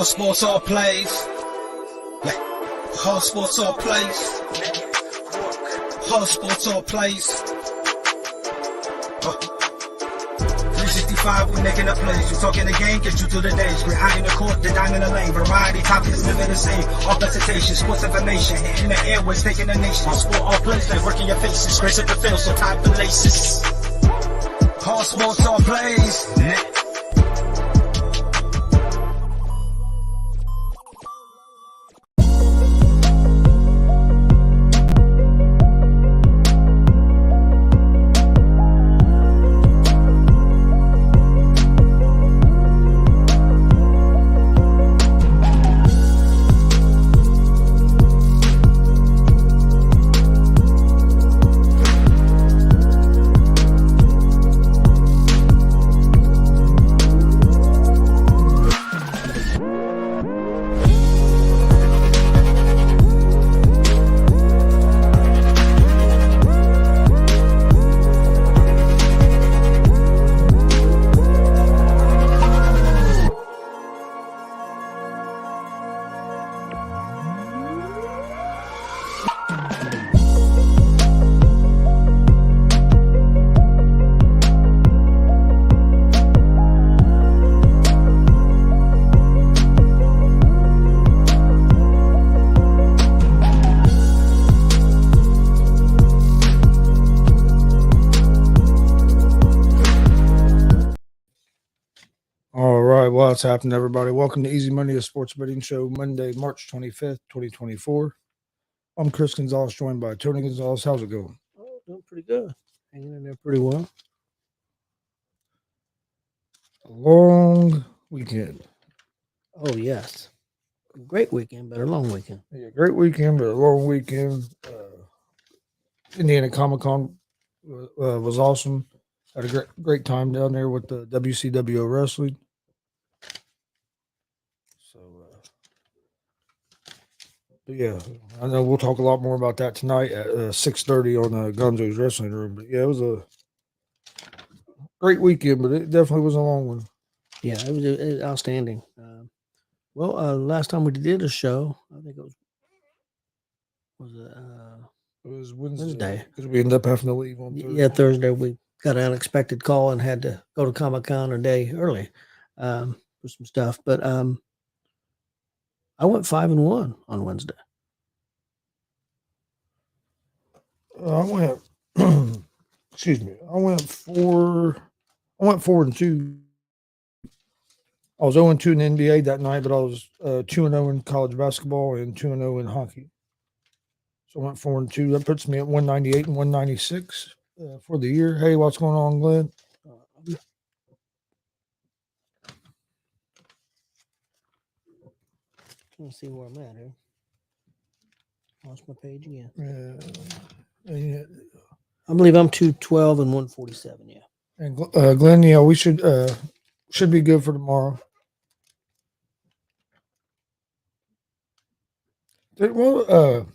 Hard sports all plays. Yeah. Hard sports all plays. Hard sports all plays. 365, we making up plays. You talking the game, get you to the days. We're high in the court, the dime in the lane. Variety, topics, living the same. All presentation, sports information. In the airways, taking the nation. All sport, all plays, they working your faces. Grace at the field, so tie the laces. Hard sports all plays. What's happening, everybody? Welcome to Easy Money, a sports betting show, Monday, March 25th, 2024. I'm Chris Gonzalez, joined by Tony Gonzalez. How's it going? Oh, doing pretty good. Hanging in there pretty well. A long weekend. Oh, yes. A great weekend, but a long weekend. Yeah, great weekend, but a long weekend. Indiana Comic-Con was awesome. Had a great time down there with the WCW wrestling. But yeah, I know we'll talk a lot more about that tonight at 6:30 on Gonzo's Wrestling Room. But yeah, it was a great weekend, but it definitely was a long one. Yeah, it was outstanding. Last time we did a show, I think it was Wednesday. Because we ended up having to leave on Thursday. Yeah, Thursday. We got an unexpected call and had to go to Comic-Con a day early for some stuff. But I went 5-1 on Wednesday. I went 4-2. I was 0-2 in the NBA that night, but I was 2-0 in college basketball and 2-0 in hockey. So I went 4-2. That puts me at 198 and 196 for the year. Hey, what's going on, Glenn? Let's see where I'm at here. Lost my page again. Yeah. I believe I'm 212 and 147. Yeah. And Glenn, yeah, we should be good for tomorrow. Well,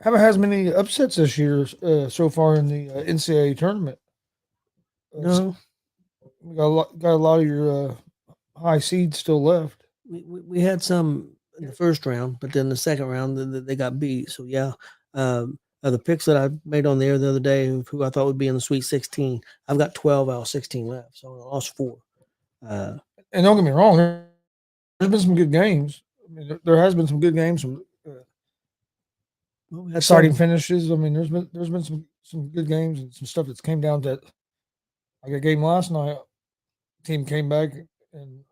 haven't had as many upsets this year so far in the NCAA tournament. No, we got a lot of your high seeds still left. We had some in the first round, but then the second round they got beat. So yeah, the picks that I made on there the other day, who I thought would be in the Sweet 16, I've got 12 out of 16 left, so I lost 4. And don't get me wrong, there's been some good games. I mean, there has been some good games, some exciting finishes. I mean, there's been some good games and some stuff that's came down to, like a game last night. Team came back and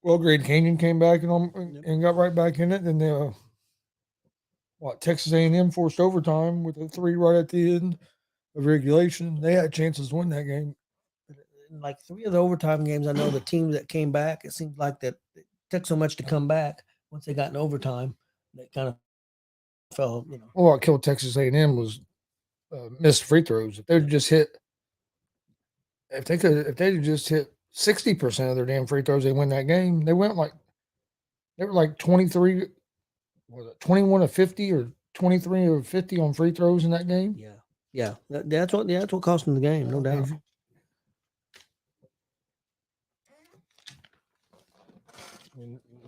Grade Canyon came back and got right back in it. And they, Texas A&M forced overtime with a 3 right at the end of regulation. They had chances to win that game. In like 3 of the overtime games, I know the teams that came back, it seemed like that it took so much to come back. Once they got in overtime, they kind of fell, Well, what killed Texas A&M was missed free throws. If they just hit 60% of their damn free throws, they win that game. They were like 23, 21 of 50 or 23 or 50 on free throws in that game. Yeah. That's what cost them the game, no doubt.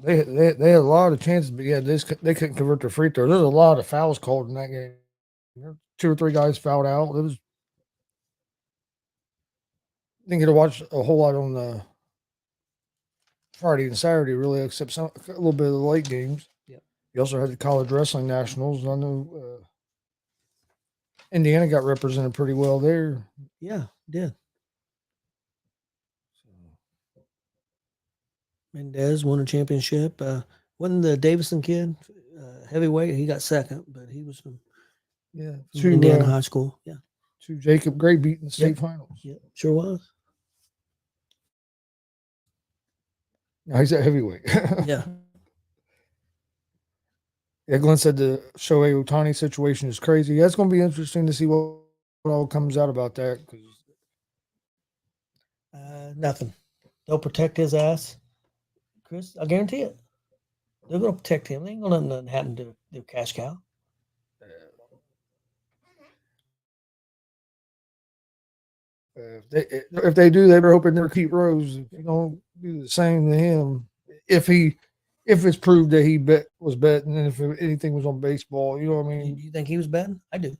They had a lot of chances, but yeah, they couldn't convert their free throw. There's a lot of fouls called in that game. 2 or 3 guys fouled out. It was didn't get to watch a whole lot on the Friday and Saturday, really, except a little bit of the late games. Yep. You also had the college wrestling nationals. I know Indiana got represented pretty well there. Yeah, did. Mendez won a championship. Wasn't the Davison kid heavyweight? He got second, but he was from Indiana high school. Yeah. To Jacob Gray beat in the state finals. Yeah, sure was. No, he's at heavyweight. Yeah. Yeah, Glenn said the Shohei Ohtani situation is crazy. Yeah, it's going to be interesting to see what all comes out about that. Nothing. They'll protect his ass, Chris. I guarantee it. They're going to protect him. They ain't going to let nothing happen to their cash cow. If they do, they better hope it never keep Rose. If you don't do the same to him, if it's proved that he was betting, and if anything was on baseball, you know what I mean. Do you think he was betting? I do.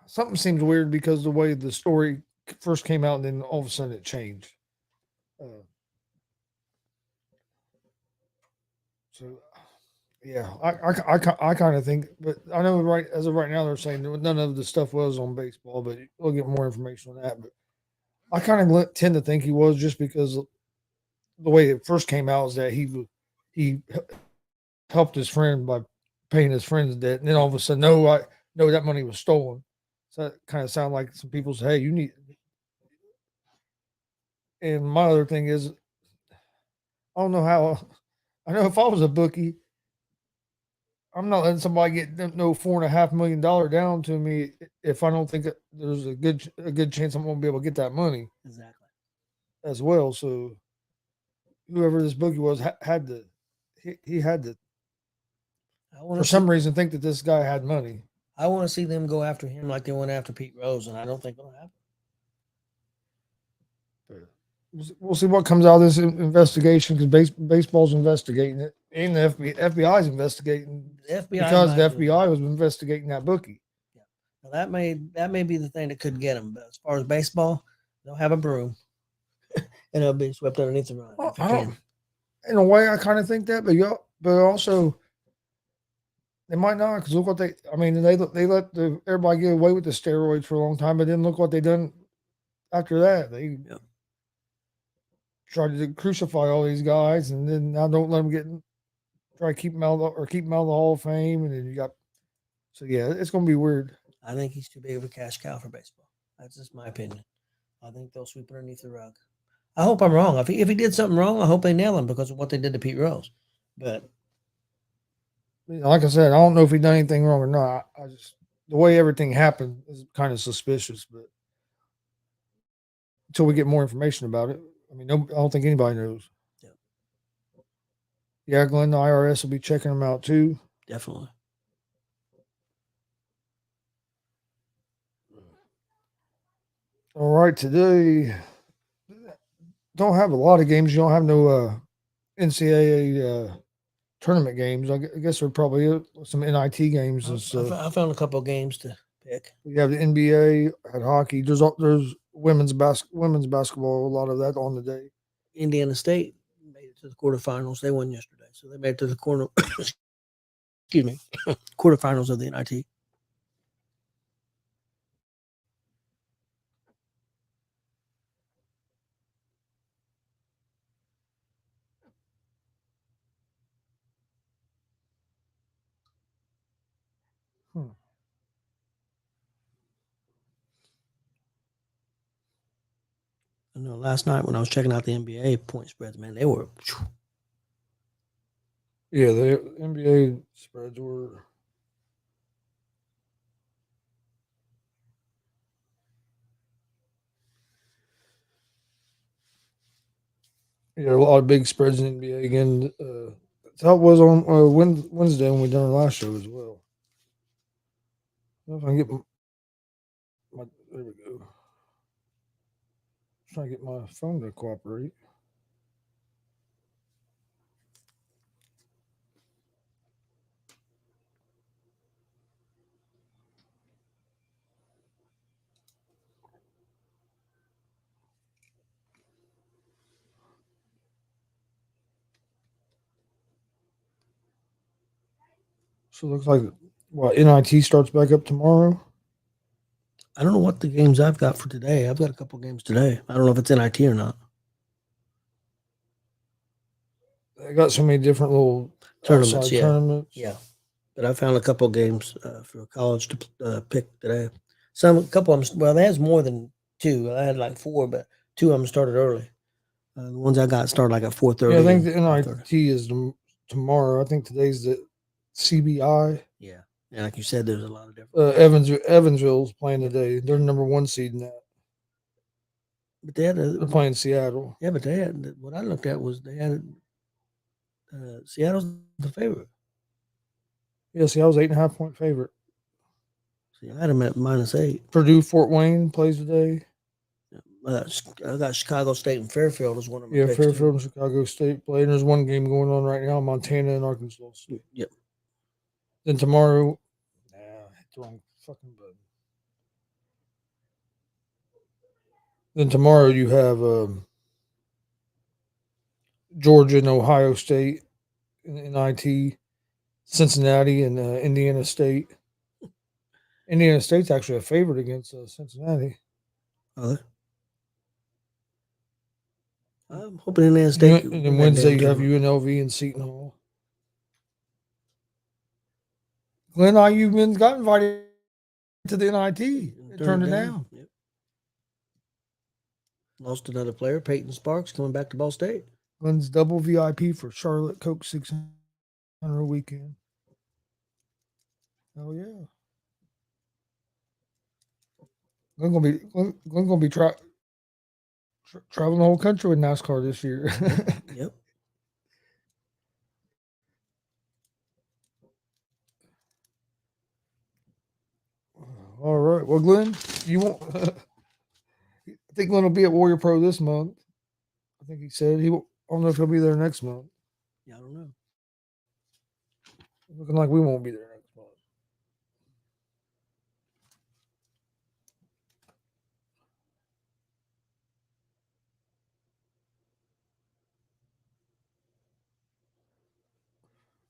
Something seems weird because the way the story first came out, and then all of a sudden it changed. So, yeah, I kind of think, but I know as of right now they're saying none of the stuff was on baseball, but we'll get more information on that. But I kind of tend to think he was, just because the way it first came out is that he helped his friend by paying his friend's debt, and then all of a sudden, no, that money was stolen. So that kind of sound like some people say, hey, you need. And my other thing is, I don't know how. I know if I was a bookie, I'm not letting somebody get no $4.5 million down to me if I don't think that there's a good chance I'm going to be able to get that money. Exactly. As well. So whoever this bookie was had to. He had to. For some reason, think that this guy had money. I want to see them go after him like they went after Pete Rose, and I don't think it'll happen. We'll see what comes out of this investigation, because baseball's investigating it, and the FBI is investigating because the FBI was investigating that bookie. Yeah, now that may be the thing that could get him. But as far as baseball, they'll have a broom, and it'll be swept underneath the rug. Well, in a way, I kind of think that, but also they might not, because look what they let everybody get away with the steroids for a long time, but then look what they done after that. They tried to crucify all these guys, and then now don't let them try to keep them out of the Hall of Fame, and then you got. So yeah, it's going to be weird. I think he's too big of a cash cow for baseball. That's just my opinion. I think they'll sweep it underneath the rug. I hope I'm wrong. If he did something wrong, I hope they nail him because of what they did to Pete Rose. But like I said, I don't know if he done anything wrong or not. I just, the way everything happened is kind of suspicious. But until we get more information about it, I mean, I don't think anybody knows. Yeah, Glenn, the IRS will be checking them out too. Definitely. All right, today don't have a lot of games. You don't have no NCAA tournament games. I guess there probably is some NIT games. I found a couple of games to pick. We have the NBA, had hockey. There's women's basketball. A lot of that on the day. Indiana State made it to the quarterfinals. They won yesterday, so they made it to the quarterfinals of the NIT. I know last night when I was checking out the NBA point spreads, man, they were. Yeah, the NBA spreads were. Yeah, a lot of big spreads in the NBA again. That's how it was on Wednesday when we done our last show as well. If I can get there we go. Trying to get my phone to cooperate. So it looks like NIT starts back up tomorrow. I don't know what the games I've got for today. I've got a couple games today. I don't know if it's NIT or not. They got so many different little Tournaments, outside yeah. tournaments. Yeah. But I found a couple games for college to pick today. A couple of them, well, there's more than two. I had like 4, but 2 of them started early. The ones I got started like at 4:30. Yeah, I think the 5:30. NIT is tomorrow. I think today's the CBI. Yeah. And like you said, there's a lot of different. Evansville's playing today. They're number 1 seed in that. But they had They're playing Seattle. Yeah, but they had what I looked at was they had Seattle's the favorite. Yeah, Seattle's 8.5 point favorite. See, I had them at -8. Purdue Fort Wayne plays today. I got Chicago State and Fairfield as one of my Yeah, picks, Fairfield too. and Chicago State play. And there's one game going on right now, Montana and Arkansas State. Yep. Then tomorrow, I hit the wrong fucking button. Then tomorrow you have Georgia and Ohio State in IT, Cincinnati and Indiana State. Indiana State's actually a favorite against Cincinnati. Are they? I'm hoping Indiana State. And then Wednesday you have UNLV and Seton Hall. Glenn IU men's got invited to the NIT. They turned it down. Yep. Lost another player, Peyton Sparks, coming back to Ball State. Glenn's double VIP for Charlotte Coke 600 a weekend. Oh yeah. Glenn gonna be traveling the whole country with NASCAR this year. Yep. All right. Well, Glenn, you won't. I think Glenn will be at Warrior Pro this month. I think he said he. I don't know if he'll be there next month. Yeah, I don't know. Looking like we won't be there next month.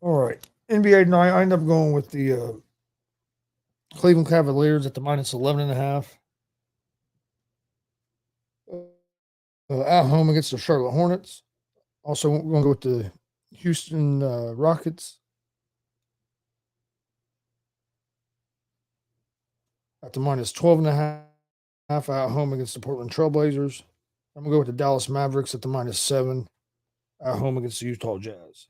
All right. NBA tonight, I end up going with the Cleveland Cavaliers at the -11.5. At home against the Charlotte Hornets. Also, we're going to go with the Houston Rockets at the -12.5 at home against the Portland Trailblazers. I'm going to go with the Dallas Mavericks at the -7 at home against the Utah Jazz.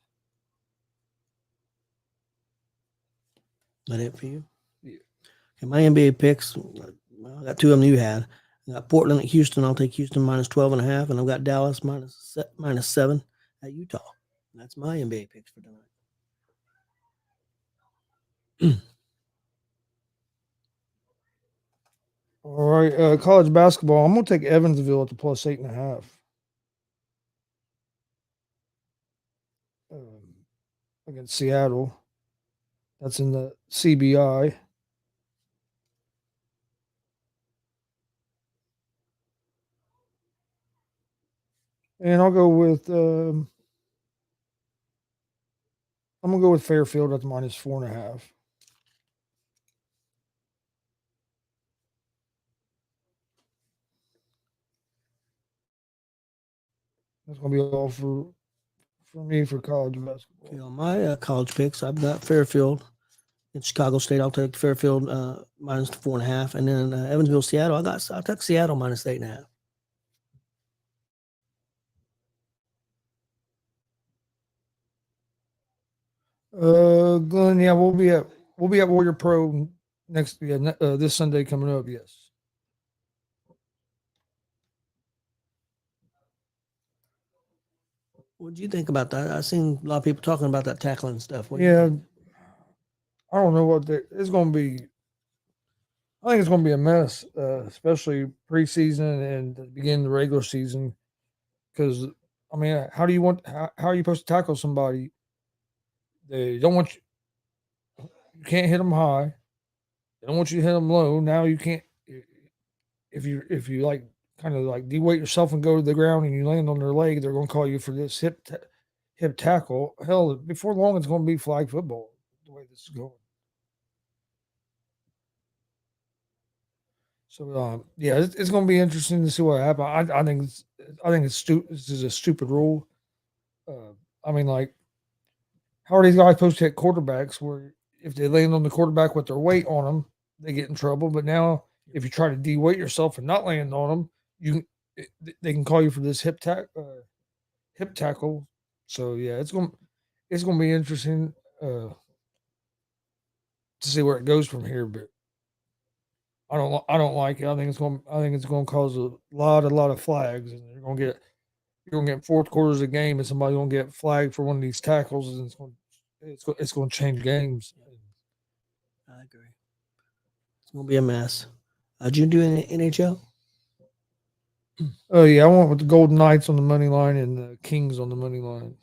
That it for you? Yeah. Okay, my NBA picks, well, I got 2 of them you had. I got Portland at Houston. I'll take Houston -12.5, and I've got Dallas -7 at Utah. That's my NBA picks for tonight. All right, college basketball. I'm going to take Evansville at the +8.5. Against Seattle. That's in the CBI. And I'll go with I'm gonna go with Fairfield at the -4.5. That's gonna be all for me for college basketball. Okay, on my college picks, I've got Fairfield and Chicago State. I'll take Fairfield -4.5, and then Evansville, Seattle. I'll take Seattle -8.5. Glenn, yeah, we'll be at Warrior Pro next this Sunday coming up. Yes. What do you think about that? I've seen a lot of people talking about that tackling stuff. What do Yeah, you think? I don't know what it's going to be. I think it's going to be a mess, especially preseason and the beginning of the regular season. Because I mean, how are you supposed to tackle somebody? They don't want you. You can't hit them high. They don't want you to hit them low. Now you can't. If you like kind of like de-weight yourself and go to the ground and you land on their leg, they're going to call you for this hip tackle. Hell, before long, it's going to be flag football. way this is going. So yeah, it's going to be interesting to see what happens. I think it's stupid. This is a stupid rule. I mean, like, how are these guys supposed to hit quarterbacks where if they land on the quarterback with their weight on them, they get in trouble? But now, if you try to de-weight yourself and not land on them, they can call you for this hip tackle. So yeah, it's going to be interesting to see where it goes from here. But I don't like it. I think it's going to cause a lot of flags, and you're going to get fourth quarters of the game, and somebody's going to get flagged for one of these tackles, and it's going to change games. I agree. It's going to be a mess. Did you do any NHL? Oh yeah, I went with the Golden Knights on the money line and the Kings on the money line.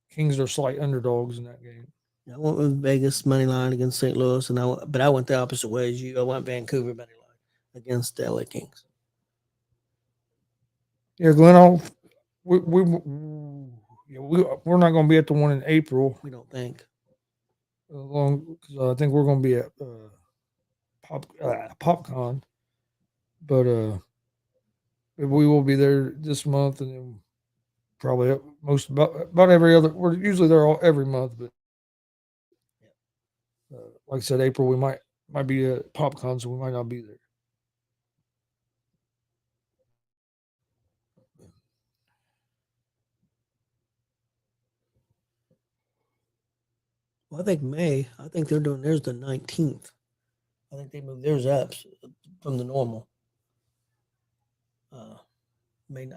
Kings are slight underdogs in that game. I went with Vegas money line against St. Louis, but I went the opposite way as you. I went Vancouver money line against the LA Kings. Yeah, Glenn, we're not going to be at the one in April. We don't think. Because I think we're going to be at PopCon, but we will be there this month, and then probably about every other. We're usually there every month, but like I said, April we might be at PopCon, so we might not be there. Well, I think May. I think they're doing theirs the 19th. I think they moved theirs up from the normal. I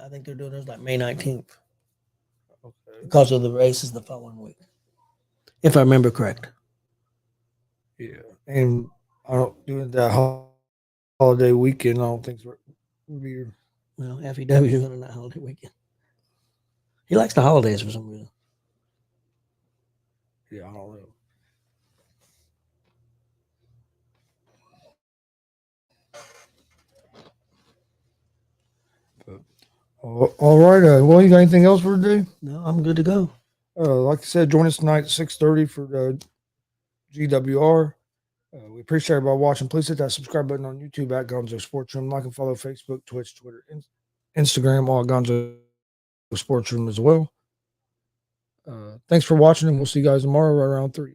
think they're doing theirs like May 19th. Okay. Because of the races the following week, if I remember correct. Yeah, and I don't do that holiday weekend. I don't think we'll be here. Well, FEW is on that holiday weekend. He likes the holidays for some reason. Yeah, I don't know. All right. Well, you got anything else for today? No, I'm good to go. Like I said, join us tonight at 6:30 for GWR. We appreciate everybody watching. Please hit that subscribe button on YouTube at Gonzo Sports Room. Like and follow Facebook, Twitch, Twitter, Instagram, all Gonzo Sports Room as well. Thanks for watching, and we'll see you guys tomorrow around 3.